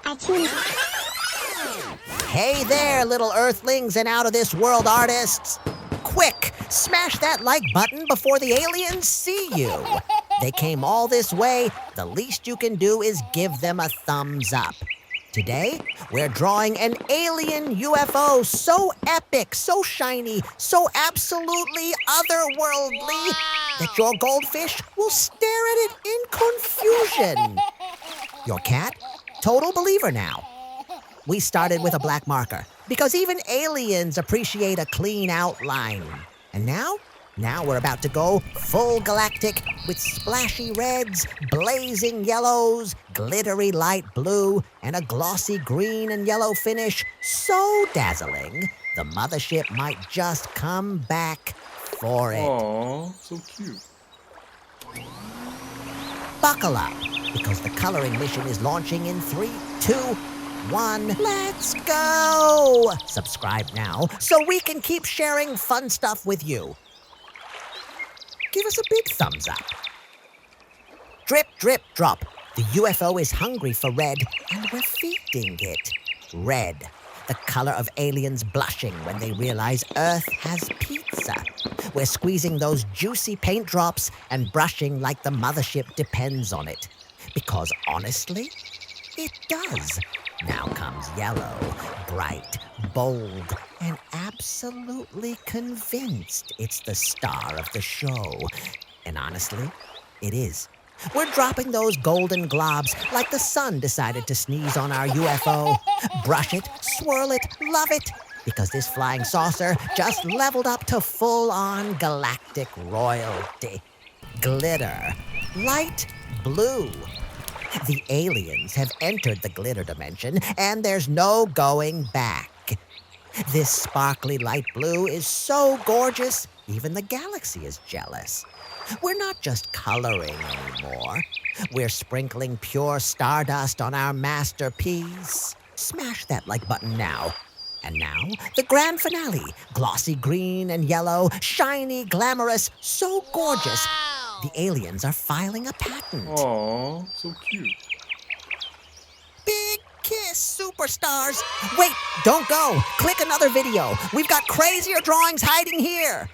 Artoonza. Hey there, little earthlings and out-of-this-world artists. Quick, smash that like button before the aliens see you. They came all this way. The least you can do is give them a thumbs up. Today, we're drawing an alien UFO so epic, so shiny, so absolutely otherworldly that your goldfish will stare at it in confusion. Your cat? Total believer now. We started with a black marker because even aliens appreciate a clean outline. And now we're about to go full galactic with splashy reds, blazing yellows, glittery light blue, and a glossy green and yellow finish so dazzling, the mothership might just come back for it. Aww, so cute. Buckle up, because the coloring mission is launching in 3, 2, 1. Let's go! Subscribe now so we can keep sharing fun stuff with you. Give us a big thumbs up. Drip, drip, drop. The UFO is hungry for red, and we're feeding it. Red, the color of aliens blushing when they realize Earth has pizza. We're squeezing those juicy paint drops and brushing like the mothership depends on it. Because honestly, it does. Now comes yellow, bright, bold, and absolutely convinced it's the star of the show. And honestly, it is. We're dropping those golden globs like the sun decided to sneeze on our UFO. Brush it, swirl it, love it, because this flying saucer just leveled up to full-on galactic royalty. Glitter, light blue. The aliens have entered the glitter dimension, and there's no going back. This sparkly light blue is so gorgeous, even the galaxy is jealous. We're not just coloring anymore. We're sprinkling pure stardust on our masterpiece. Smash that like button now. And now, the grand finale. Glossy green and yellow, shiny, glamorous, so gorgeous. The aliens are filing a patent. Aww, so cute. Big kiss, superstars. Wait, don't go. Click another video. We've got crazier drawings hiding here.